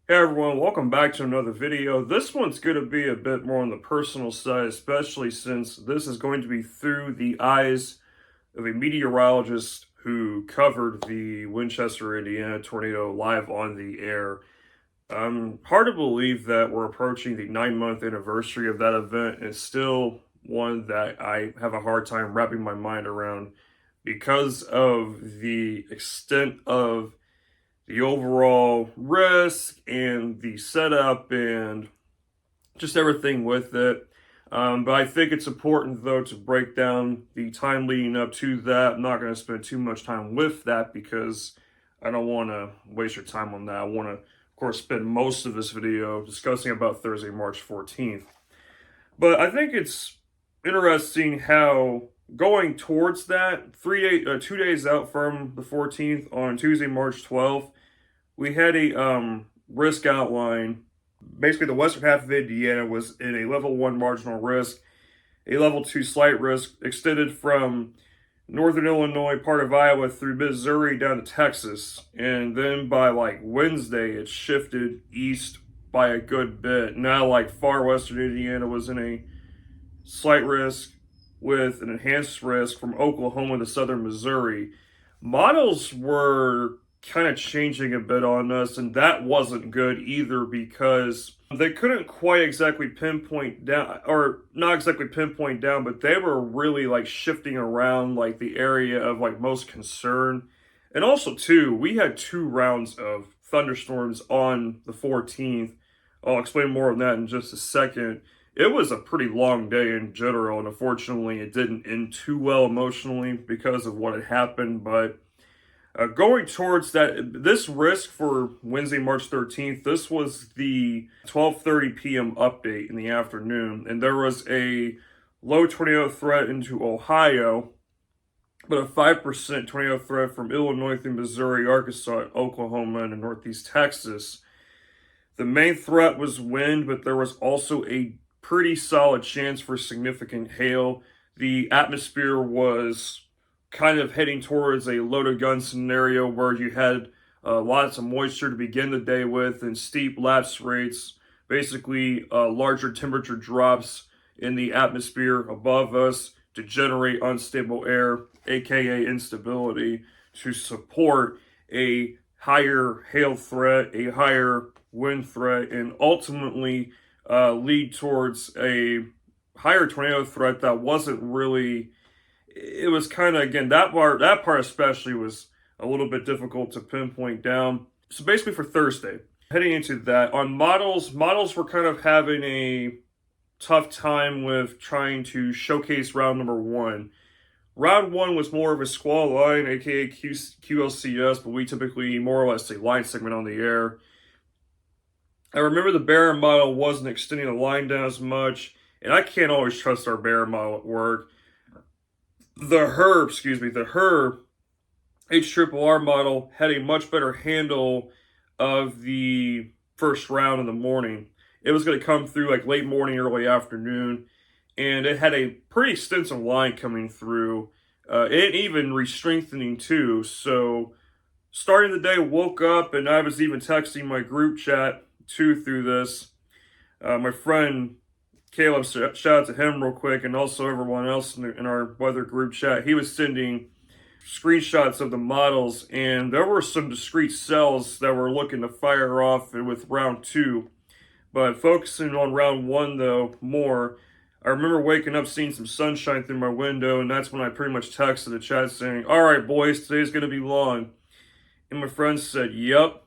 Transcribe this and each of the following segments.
Hey everyone, welcome back to another video. This one's going to be a bit more on the personal side, especially since this is going to be through the eyes of a meteorologist who covered the Winchester, Indiana tornado live on the air. Hard to believe that we're approaching the 9-month anniversary of that event, and still one that I have a hard time wrapping my mind around because of the extent of the overall risk and the setup and just everything with it. But I think it's important, though, to break down the time leading up to that. I'm not going to spend too much time with that because I don't want to waste your time on that. I want to, of course, spend most of this video discussing about Thursday, March 14th. But I think it's interesting how going towards that, 2 days out from the 14th, on Tuesday, March 12th, we had a risk outline. Basically, the western half of Indiana was in a level 1 marginal risk, a level 2 slight risk, extended from northern Illinois, part of Iowa, through Missouri down to Texas. And then by like Wednesday, it shifted east by a good bit. Now, like far western Indiana was in a slight risk with an enhanced risk from Oklahoma to southern Missouri. Models were kind of changing a bit on us, and that wasn't good either because they couldn't quite exactly pinpoint down, or not exactly pinpoint down, but they were really like shifting around like the area of like most concern. And also too, we had 2 rounds of thunderstorms on the 14th. I'll explain more on that in just a second. It was a pretty long day in general, and unfortunately it didn't end too well emotionally because of what had happened. But going towards that, this risk for Wednesday, March 13th, this was the 12:30 p.m. update in the afternoon, and there was a low tornado threat into Ohio, but a 5% tornado threat from Illinois through Missouri, Arkansas, Oklahoma, and northeast Texas. The main threat was wind, but there was also a pretty solid chance for significant hail. The atmosphere was kind of heading towards a loaded gun scenario where you had lots of moisture to begin the day with and steep lapse rates, basically larger temperature drops in the atmosphere above us to generate unstable air, aka instability, to support a higher hail threat, a higher wind threat, and ultimately lead towards a higher tornado threat that wasn't really. It was kind of, again, that part especially was a little bit difficult to pinpoint down. So basically for Thursday, heading into that, on models were kind of having a tough time with trying to showcase round number 1. Round 1 was more of a squall line, aka QLCS, but we typically more or less say line segment on the air. I remember the Barron model wasn't extending the line down as much, and I can't always trust our Barron model at work. The HER HRRR model had a much better handle of the first round in the morning. It was going to come through like late morning, early afternoon, and it had a pretty extensive line coming through, and even re-strengthening too. So starting the day, woke up, and I was even texting my group chat too through this. My friend Caleb, shout out to him real quick, and also everyone else in our weather group chat. He was sending screenshots of the models, and there were some discrete cells that were looking to fire off with round 2. But focusing on round 1, though, more, I remember waking up, seeing some sunshine through my window, and that's when I pretty much texted the chat saying, "All right, boys, today's going to be long." And my friends said, "Yep."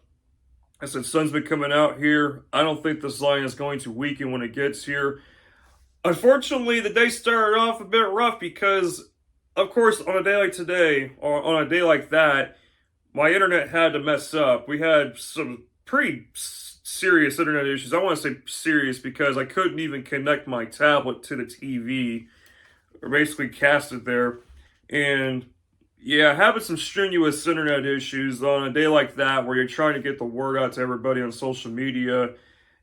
I said, "Sun's been coming out here. I don't think this line is going to weaken when it gets here." Unfortunately, the day started off a bit rough because, of course, on a day like today, or on a day like that, my internet had to mess up. We had some pretty serious internet issues. I want to say serious because I couldn't even connect my tablet to the TV, or basically cast it there. And yeah, having some strenuous internet issues on a day like that where you're trying to get the word out to everybody on social media,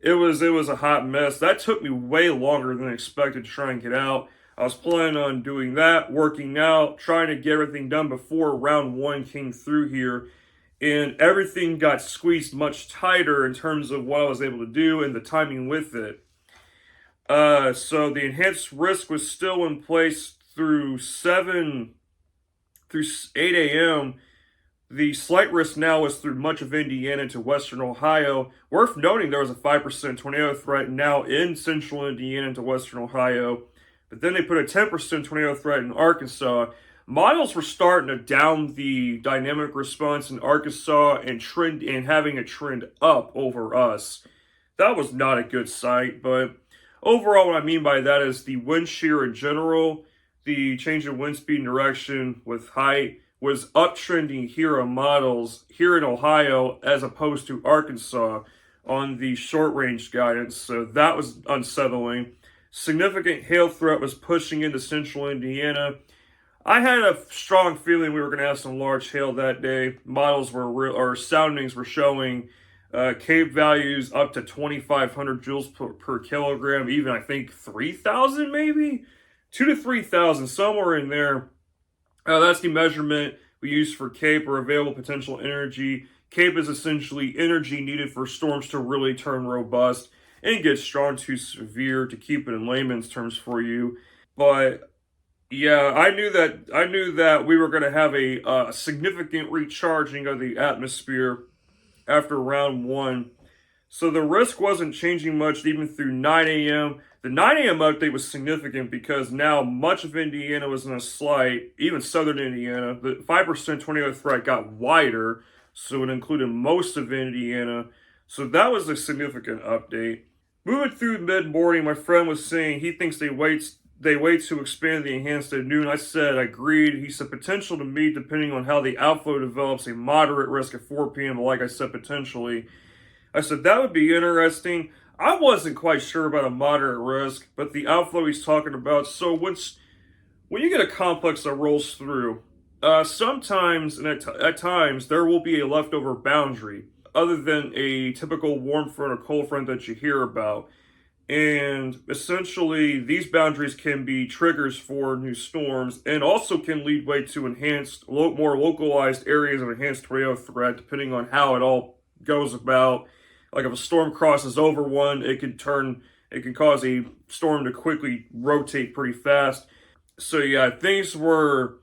it was a hot mess. That took me way longer than expected to try and get out. I was planning on doing that, working out, trying to get everything done before round 1 came through here. and everything got squeezed much tighter in terms of what I was able to do and the timing with it. So the enhanced risk was still in place through 8 a.m. The slight risk now was through much of Indiana to western Ohio. Worth noting, there was a 5% tornado threat now in central Indiana to western Ohio. But then they put a 10% tornado threat in Arkansas. Models were starting to down the dynamic response in Arkansas and having a trend up over us. That was not a good sight, but overall what I mean by that is the wind shear in general, the change in wind speed and direction with height was uptrending here on models here in Ohio as opposed to Arkansas on the short range guidance. So that was unsettling. Significant hail threat was pushing into central Indiana. I had a strong feeling we were going to have some large hail that day. Models or soundings were showing Cape values up to 2,500 joules per kilogram, even I think 3,000 maybe? 2 to 3,000, somewhere in there. That's the measurement we use for Cape, or available potential energy. Cape is essentially energy needed for storms to really turn robust and get strong to severe, to keep it in layman's terms for you. But yeah, I knew that we were going to have a significant recharging of the atmosphere after round one. So the risk wasn't changing much even through 9 a.m. The 9 a.m. update was significant because now much of Indiana was in a slight, even southern Indiana. The 5% tornado threat got wider, so it included most of Indiana. So that was a significant update. Moving through mid-morning, my friend was saying he thinks they wait to expand the enhanced at noon. I said, I agreed. He said, potential to meet depending on how the outflow develops, a moderate risk at 4 p.m., but like I said, potentially. I said, that would be interesting. I wasn't quite sure about a moderate risk, but the outflow he's talking about. So when you get a complex that rolls through, sometimes and at times there will be a leftover boundary other than a typical warm front or cold front that you hear about. And essentially, these boundaries can be triggers for new storms and also can lead way to enhanced, more localized areas of enhanced tornado threat, depending on how it all goes about. Like if a storm crosses over one, it can cause a storm to quickly rotate pretty fast. So yeah, things were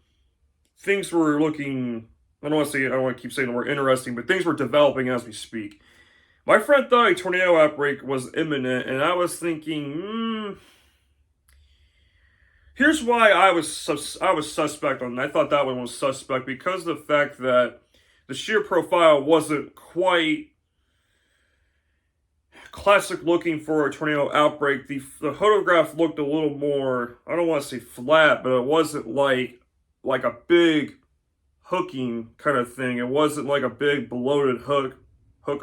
looking, I don't want to keep saying the word interesting, but things were developing as we speak. My friend thought a tornado outbreak was imminent, and I was thinking, here's why I was suspect on that. I thought that one was suspect because of the fact that the shear profile wasn't quite classic looking for a tornado outbreak. The photograph looked a little more, I don't want to say flat, but it wasn't like a big hooking kind of thing. It wasn't like a big bloated hook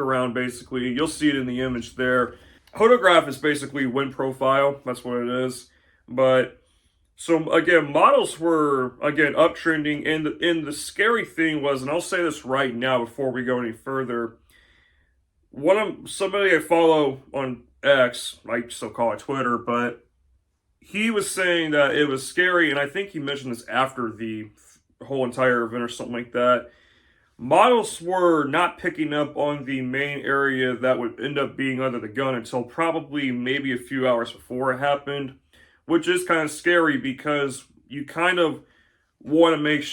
around, basically. You'll see it in the image there. Photograph is basically wind profile. That's what it is. But so again, models were again uptrending, and the scary thing was, and I'll say this right now before we go any further. Somebody I follow on X, I still call it Twitter, but he was saying that it was scary, and I think he mentioned this after the whole entire event or something like that. Models were not picking up on the main area that would end up being under the gun until probably maybe a few hours before it happened, which is kind of scary because you kind of want to make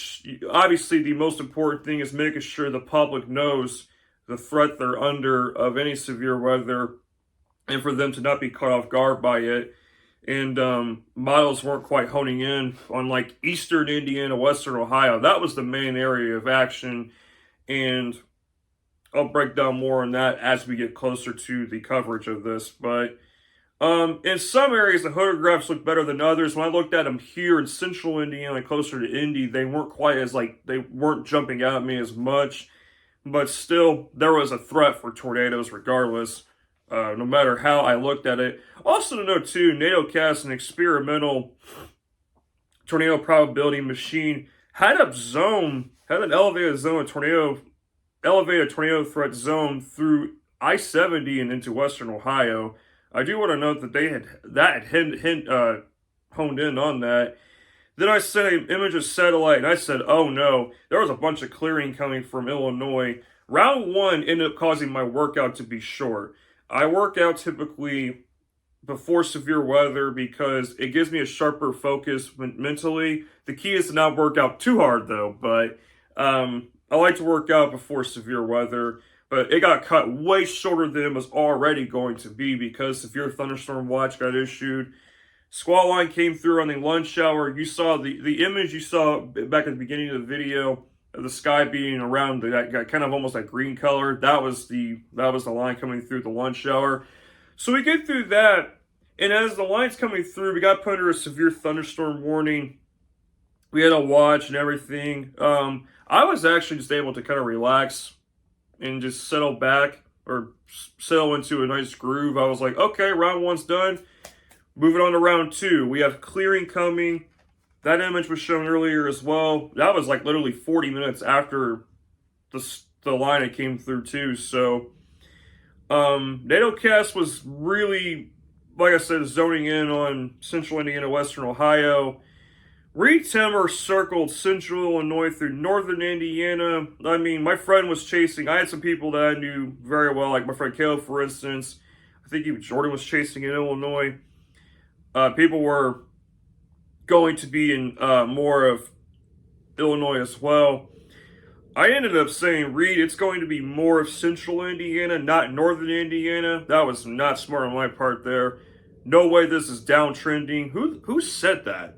obviously the most important thing is making sure the public knows the threat they're under of any severe weather and for them to not be caught off guard by it. And models weren't quite honing in on like eastern Indiana, western Ohio. That was the main area of action. And I'll break down more on that as we get closer to the coverage of this. But in some areas, the photographs look better than others. When I looked at them here in central Indiana, closer to Indy, they weren't jumping out at me as much. But still, there was a threat for tornadoes regardless, no matter how I looked at it. Also to note too, NATOcast, an experimental tornado probability machine, had an elevated tornado threat zone through I-70 and into western Ohio. I do want to note that they had honed in on that. Then I sent an image of satellite, and I said, oh no, there was a bunch of clearing coming from Illinois. Round one ended up causing my workout to be short. I work out typically before severe weather because it gives me a sharper focus mentally. The key is to not work out too hard though, but I like to work out before severe weather. But it got cut way shorter than it was already going to be because severe thunderstorm watch got issued. Squall line came through on the lunch hour. You saw the image you saw back at the beginning of the video of the sky being around that got kind of almost like green color. That was the line coming through the lunch hour. So we get through that, and as the line's coming through, we got put under a severe thunderstorm warning. We had a watch and everything. I was actually just able to kind of relax and just settle back or settle into a nice groove. I was like, okay, round one's done. Moving on to round two. We have clearing coming. That image was shown earlier as well. That was like literally 40 minutes after the line it came through too. So NATOcast was really, like I said, zoning in on central Indiana, western Ohio. Reed Timmer circled central Illinois through northern Indiana. I mean, my friend was chasing. I had some people that I knew very well, like my friend Caleb, for instance. I think even Jordan was chasing in Illinois. People were going to be in more of Illinois as well. I ended up saying, Reed, it's going to be more of central Indiana, not northern Indiana. That was not smart on my part there. No way this is downtrending. Who said that?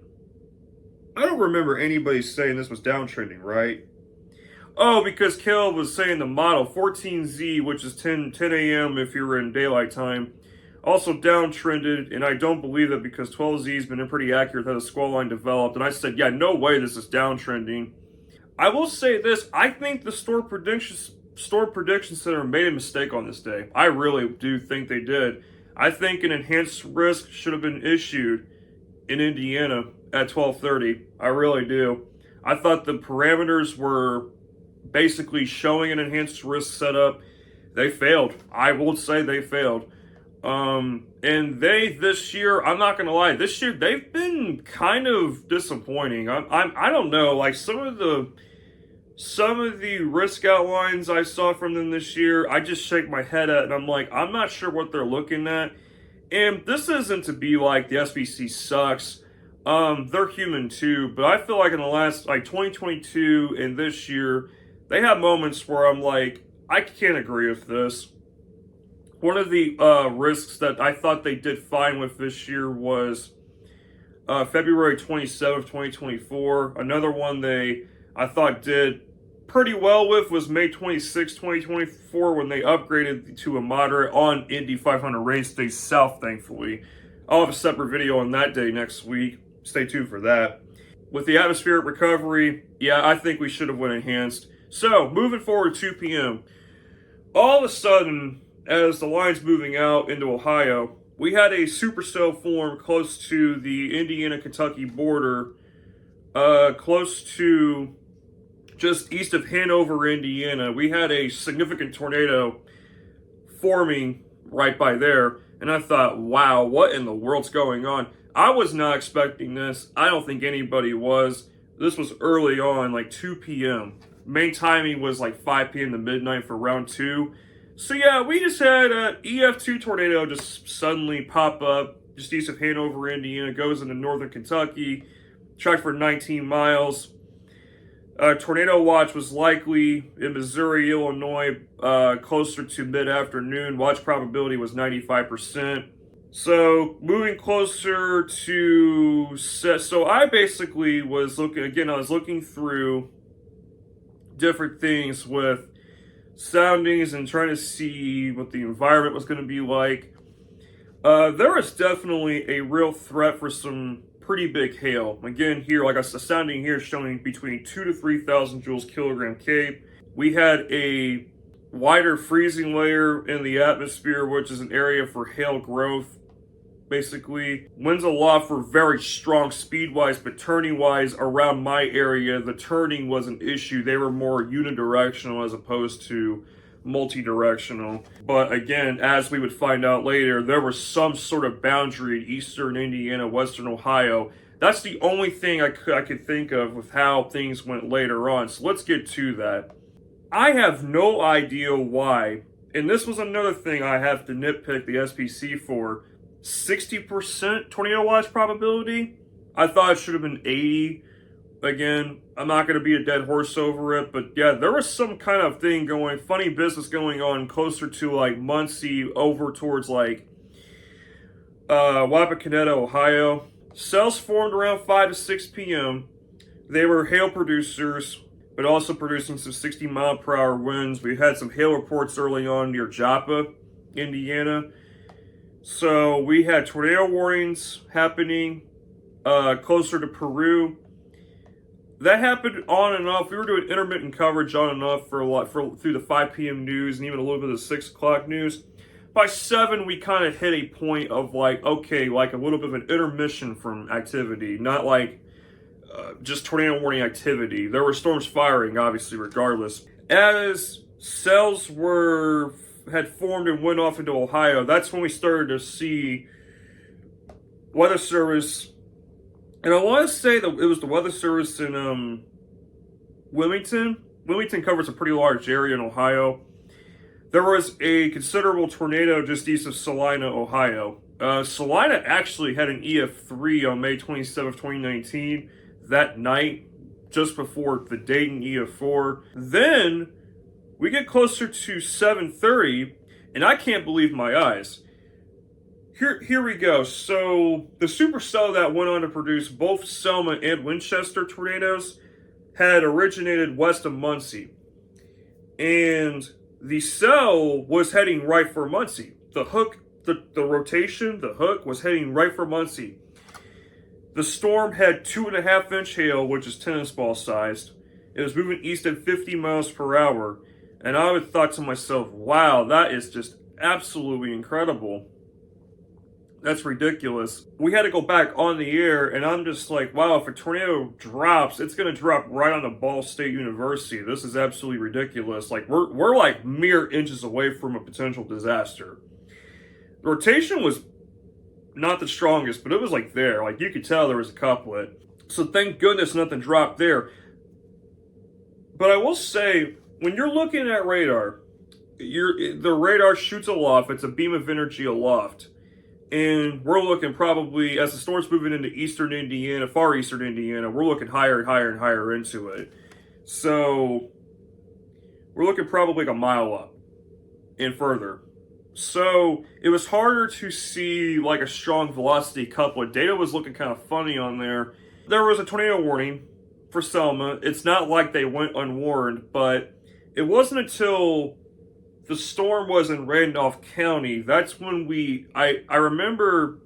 I don't remember anybody saying this was downtrending, right? Oh, because Caleb was saying the model 14Z, which is 10 a.m. if you're in daylight time, also downtrended, and I don't believe that because 12Z has been pretty accurate that a squall line developed. And I said, yeah, no way this is downtrending. I will say this, I think the Storm Prediction Center made a mistake on this day. I really do think they did. I think an enhanced risk should have been issued in Indiana at 12:30. I really do. I thought the parameters were basically showing an enhanced risk setup. They failed. I will say they failed. And this year, I'm not gonna lie, this year they've been kind of disappointing. I don't know, like some of the risk outlines I saw from them this year, I just shake my head at, and I'm like, I'm not sure what they're looking at. And this isn't to be like the SBC sucks. They're human too, but I feel like in the last, like 2022 and this year, they have moments where I'm like, I can't agree with this. One of the risks that I thought they did fine with this year was February 27th, 2024. Another one I thought did pretty well with was May 26, 2024, when they upgraded to a moderate on Indy 500 race day south, thankfully. I'll have a separate video on that day next week. Stay tuned for that. With the atmospheric recovery, yeah, I think we should have went enhanced. So, moving forward to 2 p.m. All of a sudden, as the line's moving out into Ohio, we had a supercell form close to the Indiana-Kentucky border, close to just east of Hanover, Indiana. We had a significant tornado forming right by there, and I thought, wow, what in the world's going on? I was not expecting this. I don't think anybody was. This was early on, like 2 p.m. Main timing was like 5 p.m. to midnight for round two. So yeah, we just had an EF3 tornado just suddenly pop up just east of Hanover, Indiana, goes into northern Kentucky, tracked for 19 miles. Tornado watch was likely in Missouri, Illinois, closer to mid-afternoon. Watch probability was 95%. So moving closer to, so I basically was looking through different things with soundings and trying to see what the environment was going to be like. There is definitely a real threat for some pretty big hail. Again, here, like I said, sounding here showing between 2,000 to 3,000 joules kilogram Cape. We had a wider freezing layer in the atmosphere, which is an area for hail growth. Basically, winds aloft were very strong speed-wise, but turning-wise around my area, the turning was an issue. They were more unidirectional as opposed to multi-directional. But again, as we would find out later, there was some sort of boundary in eastern Indiana, western Ohio That's the only thing I could think of with how things went later on. So let's get to that. I have no idea why, and this was another thing I have to nitpick the SPC for. 60% tornado watch probability. I thought it should have been 80. Again, I'm not going to be a dead horse over it, but yeah, there was some kind of thing going, funny business going on closer to like Muncie, over towards like Wapakoneta, Ohio. Cells formed around 5 to 6 p.m. They were hail producers, but also producing some 60-mile-per-hour winds. We had some hail reports early on near Joppa, Indiana. So we had tornado warnings happening closer to Peru. That happened on and off. We were doing intermittent coverage on and off for through the 5 p.m. news and even a little bit of the 6 o'clock news. By 7, we kind of hit a point of like, okay, like a little bit of an intermission from activity, not like just tornado warning activity. There were storms firing, obviously, regardless. As cells had formed and went off into Ohio, that's when we started to see Weather Service. And I want to say that it was the Weather Service in Wilmington. Wilmington covers a pretty large area in Ohio. There was a considerable tornado just east of Salina, Ohio. Salina actually had an EF3 on May 27, 2019, that night, just before the Dayton EF4. Then we get closer to 7:30, and I can't believe my eyes. Here we go. So the supercell that went on to produce both Selma and Winchester tornadoes had originated west of Muncie. And the cell was heading right for Muncie. The hook, the rotation, the hook was heading right for Muncie. The storm had 2.5-inch hail, which is tennis ball sized. It was moving east at 50 miles per hour. And I would thought to myself, wow, that is just absolutely incredible. That's ridiculous. We had to go back on the air, and I'm just like, wow, if a tornado drops, it's going to drop right on the Ball State University. This is absolutely ridiculous. Like, we're like mere inches away from a potential disaster. The rotation was not the strongest, but it was like there. Like, you could tell there was a couplet. So thank goodness nothing dropped there. But I will say, when you're looking at radar, the radar shoots aloft. It's a beam of energy aloft. And we're looking probably, as the storm's moving into eastern Indiana, far eastern Indiana, we're looking higher and higher and higher into it. So we're looking probably like a mile up and further. So it was harder to see like a strong velocity couplet. Data was looking kind of funny on there. There was a tornado warning for Selma. It's not like they went unwarned, but it wasn't until the storm was in Randolph County. That's when I remember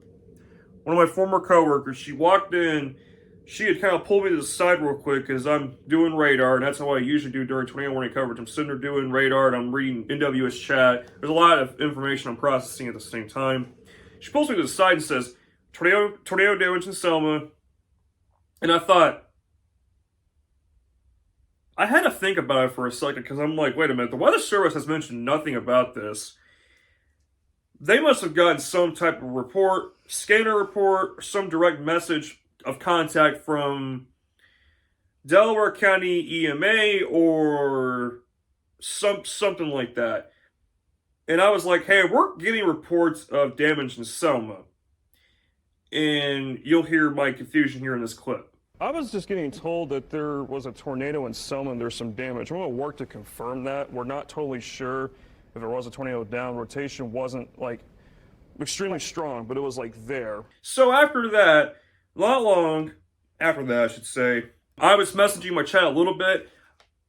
one of my former coworkers, she walked in, she had kind of pulled me to the side real quick because I'm doing radar, and that's how I usually do during tornado warning coverage. I'm sitting there doing radar, and I'm reading NWS chat. There's a lot of information I'm processing at the same time. She pulls me to the side and says, tornado damage in Selma. And I thought, I had to think about it for a second because I'm like, wait a minute, the Weather Service has mentioned nothing about this. They must have gotten some type of report, scanner report, some direct message of contact from Delaware County EMA or something like that. And I was like, hey, we're getting reports of damage in Selma. And you'll hear my confusion here in this clip. I was just getting told that there was a tornado in Selma and there's some damage. We're going to work to confirm that. We're not totally sure if there was a tornado down. Rotation wasn't like extremely strong, but it was like there. So after that, not long after that, I should say, I was messaging my chat a little bit.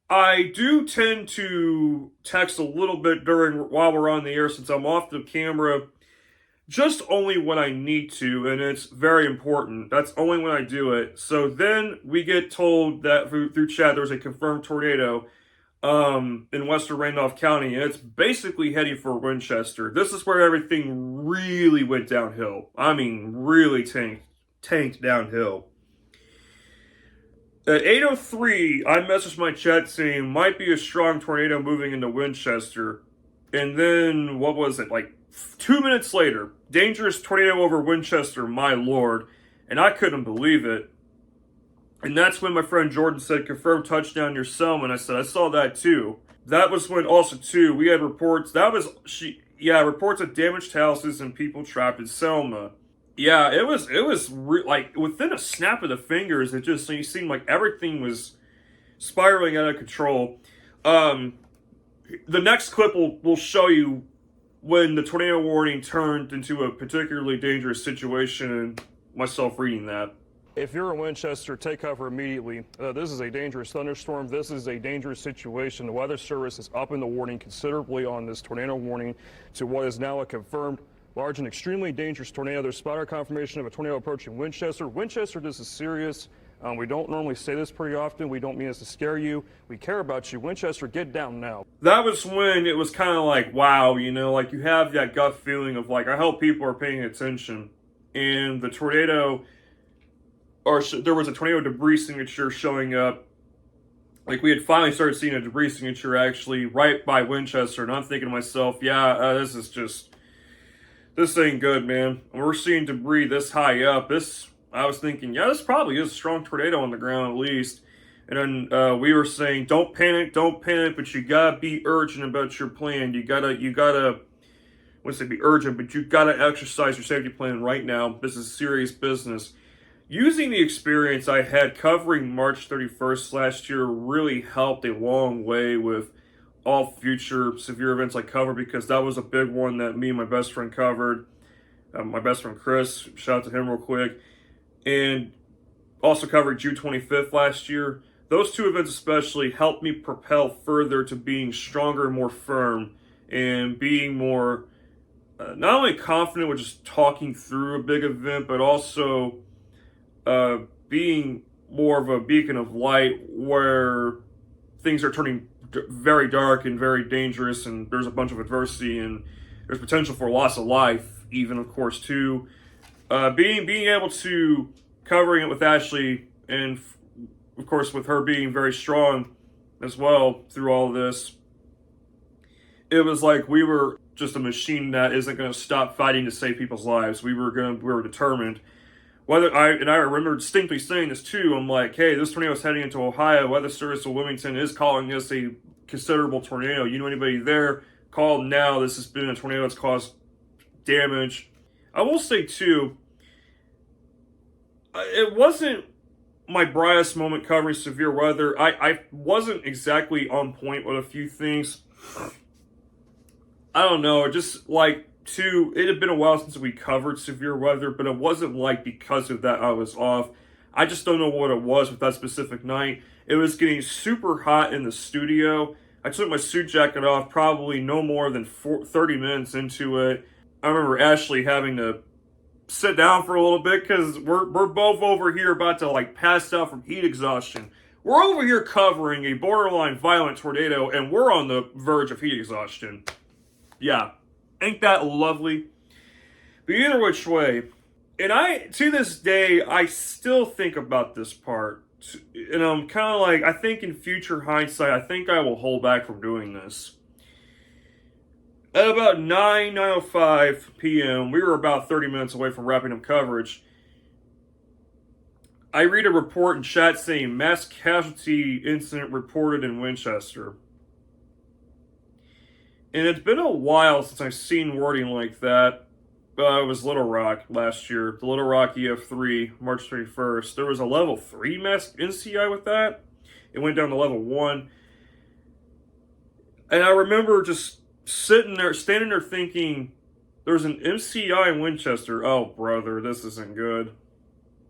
I do tend to text a little bit while we're on the air since I'm off the camera. Just only when I need to, and it's very important. That's only when I do it. So then we get told that through chat there's a confirmed tornado in western Randolph County, and it's basically heading for Winchester. This is where everything really went downhill. I mean, really tanked downhill. At 8:03, I messaged my chat saying, might be a strong tornado moving into Winchester. And then, what was it, like 2 minutes later, dangerous tornado over Winchester, my lord. and I couldn't believe it. And that's when my friend Jordan said, confirmed touchdown near Selma, and I said, I saw that too. That was when also too, we had reports, reports of damaged houses and people trapped in Selma. Yeah, it was like within a snap of the fingers, it seemed like everything was spiraling out of control. The next clip will show you when the tornado warning turned into a particularly dangerous situation, and myself reading that. If you're in Winchester, take cover immediately. This is a dangerous thunderstorm. This is a dangerous situation. The Weather Service is upping the warning considerably on this tornado warning to what is now a confirmed large and extremely dangerous tornado. There's spotter confirmation of a tornado approaching Winchester. Winchester, this is serious. We don't normally say this pretty often. We don't mean this to scare you. We care about you. Winchester, get down now. That was when it was kind of like, wow, you know, like you have that gut feeling of like, I hope people are paying attention. And the tornado, there was a tornado debris signature showing up. Like we had finally started seeing a debris signature actually right by Winchester. And I'm thinking to myself, yeah, this ain't good, man. We're seeing debris this high up. I was thinking, yeah, this probably is a strong tornado on the ground at least. And then we were saying, don't panic, but you gotta be urgent about your plan. You gotta, I wouldn't say be urgent, but you gotta exercise your safety plan right now. This is serious business. Using the experience I had covering March 31st last year really helped a long way with all future severe events I cover, because that was a big one that me and my best friend covered. My best friend Chris, shout out to him real quick. And also covered June 25th last year. Those two events especially helped me propel further to being stronger and more firm, and being more, not only confident with just talking through a big event, but also being more of a beacon of light where things are turning very dark and very dangerous, and there's a bunch of adversity, and there's potential for loss of life, even, of course, too. Being able to covering it with Ashley, and of course with her being very strong as well through all of this, it was like we were just a machine that isn't going to stop fighting to save people's lives. We were determined. I remember distinctly saying this too. I'm like, hey, this tornado is heading into Ohio. Weather Service of Wilmington is calling this a considerable tornado. You know anybody there? Call now. This has been a tornado that's caused damage. I will say too, it wasn't my brightest moment covering severe weather. I wasn't exactly on point with a few things. I don't know, just like it had been a while since we covered severe weather, but it wasn't like because of that I was off. I just don't know what it was with that specific night. It was getting super hot in the studio. I took my suit jacket off probably no more than 30 minutes into it. I remember Ashley having to sit down for a little bit because we're both over here about to like pass out from heat exhaustion. We're over here covering a borderline violent tornado, and we're on the verge of heat exhaustion. Yeah, ain't that lovely? But either which way, and to this day, I still think about this part. And I'm kind of like, I think in future hindsight, I think I will hold back from doing this. At about 9:05 p.m., we were about 30 minutes away from wrapping up coverage. I read a report in chat saying mass casualty incident reported in Winchester. And it's been a while since I've seen wording like that. It was Little Rock last year. The Little Rock EF3, March 31st. There was a level 3 mass NCI with that. It went down to level 1. And I remember just standing there thinking, there's an MCI in Winchester. Oh, brother, this isn't good.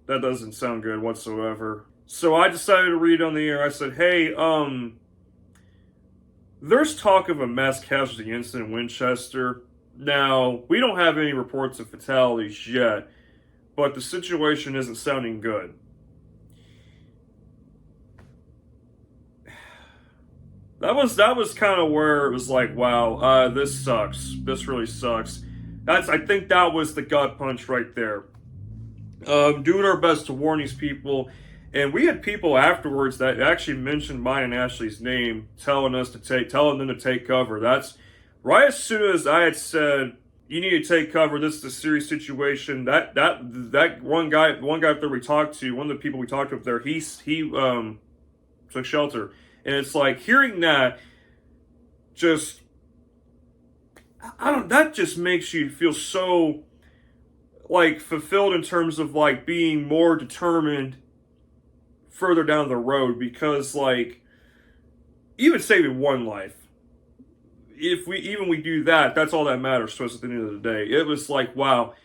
That doesn't sound good whatsoever. So I decided to read on the air. I said, hey, there's talk of a mass casualty incident in Winchester. Now, we don't have any reports of fatalities yet, but the situation isn't sounding good. That was kind of where it was like, wow, this sucks. This really sucks. I think that was the gut punch right there. Doing our best to warn these people. And we had people afterwards that actually mentioned mine and Ashley's name, telling them to take cover. That's right as soon as I had said, you need to take cover. This is a serious situation. That one guy up there we talked to, one of the people we talked to up there, he took shelter. And it's like hearing that just, that just makes you feel so like fulfilled in terms of like being more determined further down the road, because like even saving one life, if we do that, that's all that matters to us at the end of the day. It was like, wow,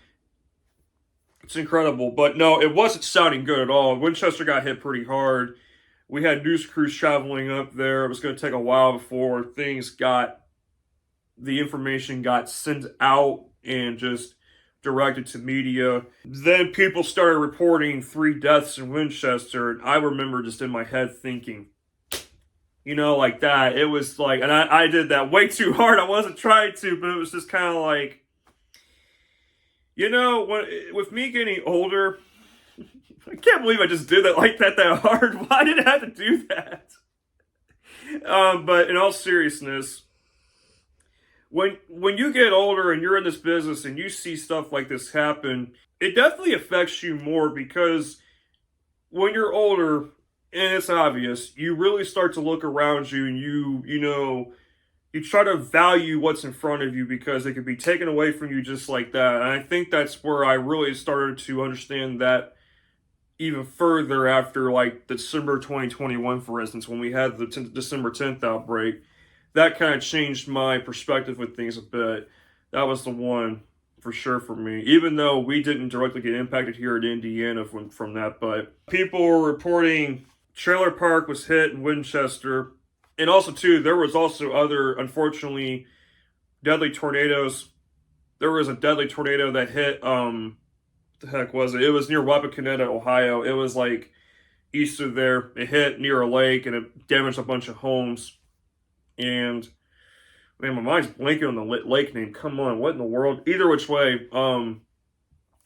it's incredible. But no, it wasn't sounding good at all. Winchester got hit pretty hard. We had news crews traveling up there. It was going to take a while before the information got sent out and just directed to media. Then people started reporting 3 deaths in Winchester, and I remember just in my head thinking, like that. It was like, and I did that way too hard. I wasn't trying to, but it was just kind of like, with me getting older, I can't believe I just did that like that hard. Why did I have to do that? But in all seriousness, when you get older and you're in this business and you see stuff like this happen, it definitely affects you more, because when you're older, and it's obvious, you really start to look around you, and you try to value what's in front of you, because it could be taken away from you just like that. And I think that's where I really started to understand that even further after like December 2021, for instance, when we had the December 10th outbreak. That kind of changed my perspective with things a bit. That was the one for sure for me, even though we didn't directly get impacted here in Indiana from that. But people were reporting trailer park was hit in Winchester. And also, too, there was also other, unfortunately, deadly tornadoes. There was a deadly tornado that hit, what the heck was it? It was near Wapakoneta, Ohio. It was like east of there. It hit near a lake, and it damaged a bunch of homes. And man, my mind's blanking on the lake name. Come on, what in the world? Either which way, it's on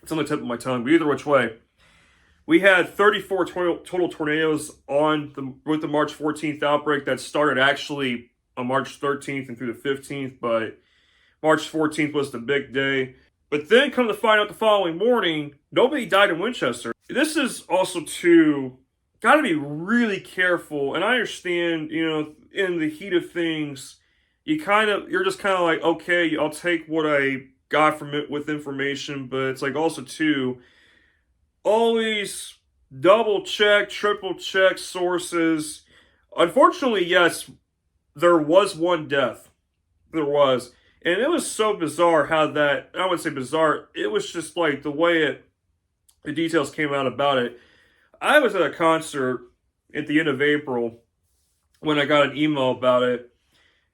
the tip of my tongue. But either which way, we had 34 total tornadoes with the March 14th outbreak that started actually on March 13th and through the 15th. But March 14th was the big day. But then, come to find out, the following morning, nobody died in Winchester. This is also got to be really careful. And I understand, in the heat of things, you're just kind of like, okay, I'll take what I got from it with information, but it's like also always double check, triple check sources. Unfortunately, yes, there was one death. There was. And it was so bizarre how that, I wouldn't say bizarre, it was just like the way the details came out about it. I was at a concert at the end of April when I got an email about it,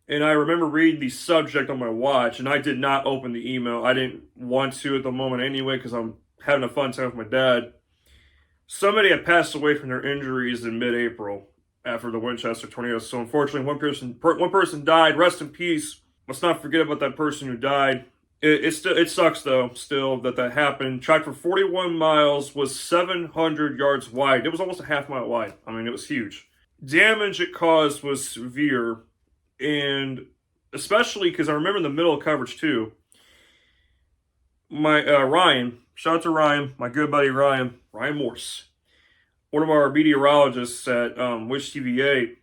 and I remember reading the subject on my watch, and I did not open the email. I didn't want to at the moment anyway, because I'm having a fun time with my dad. Somebody had passed away from their injuries in mid-April after the Winchester tornado, so unfortunately one person died. Rest in peace. Let's not forget about that person who died. It sucks, though, still, that happened. Tracked for 41 miles, was 700 yards wide. It was almost a half mile wide. I mean, it was huge. Damage it caused was severe, and especially because I remember in the middle of coverage, too, my Ryan, shout out to Ryan, my good buddy Ryan Morse, one of our meteorologists at Wish TVA,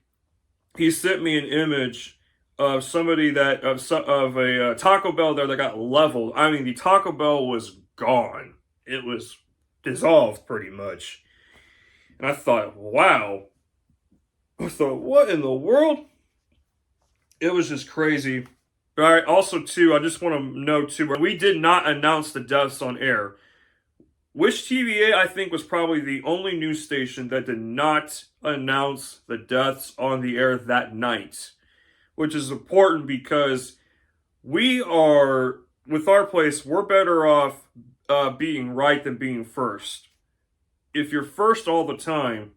he sent me an image of somebody of a Taco Bell there that got leveled. I mean, the Taco Bell was gone. It was dissolved pretty much. And I thought, wow. I thought, what in the world? It was just crazy. All right, also, too, I just want to note, too, we did not announce the deaths on air. Wish TVA, I think, was probably the only news station that did not announce the deaths on the air that night. Which is important because we are, with our place, we're better off being right than being first. If you're first all the time,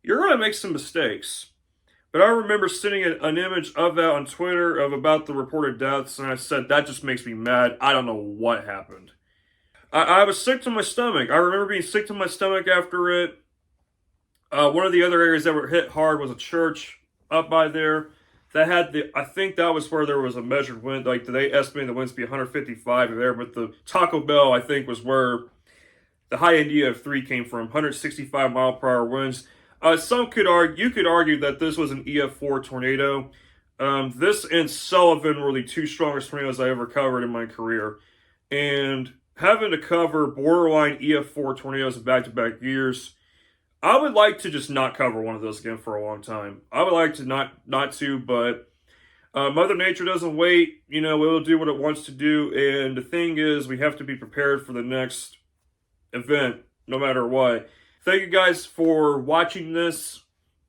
you're going to make some mistakes. But I remember sending an image of that on Twitter about the reported deaths, and I said, that just makes me mad. I don't know what happened. I was sick to my stomach. I remember being sick to my stomach after it. One of the other areas that were hit hard was a church up by there that had I think that was where there was a measured wind. Like, they estimated the winds to be 155 there, but the Taco Bell, I think, was where the high end EF3 came from, 165 mile per hour winds. Some could argue, you could argue that this was an EF4 tornado. This and Sullivan were the two strongest tornadoes I ever covered in my career. And having to cover borderline EF4 tornadoes in back-to-back years, I would like to just not cover one of those again for a long time. I would like to not to, but Mother Nature doesn't wait. You know, it'll do what it wants to do. And the thing is, we have to be prepared for the next event, no matter what. Thank you guys for watching this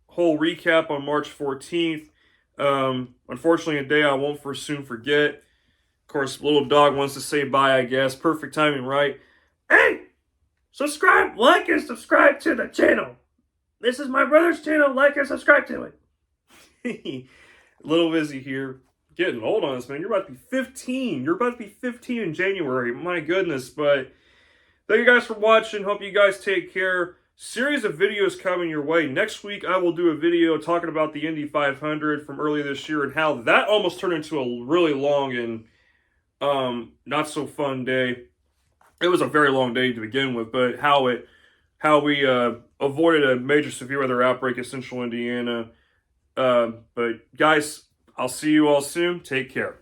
whole recap on March 14th. Unfortunately, a day I won't soon forget. Of course, little dog wants to say bye, I guess. Perfect timing, right? Hey! Subscribe, like, and subscribe to the channel. This is my brother's channel. Like and subscribe to it. Little Vizzy here. Getting old on us, man. You're about to be 15. You're about to be 15 in January. My goodness. But thank you guys for watching. Hope you guys take care. Series of videos coming your way. Next week, I will do a video talking about the Indy 500 from earlier this year and how that almost turned into a really long and not so fun day. It was a very long day to begin with, but how we avoided a major severe weather outbreak in central Indiana. But guys, I'll see you all soon. Take care.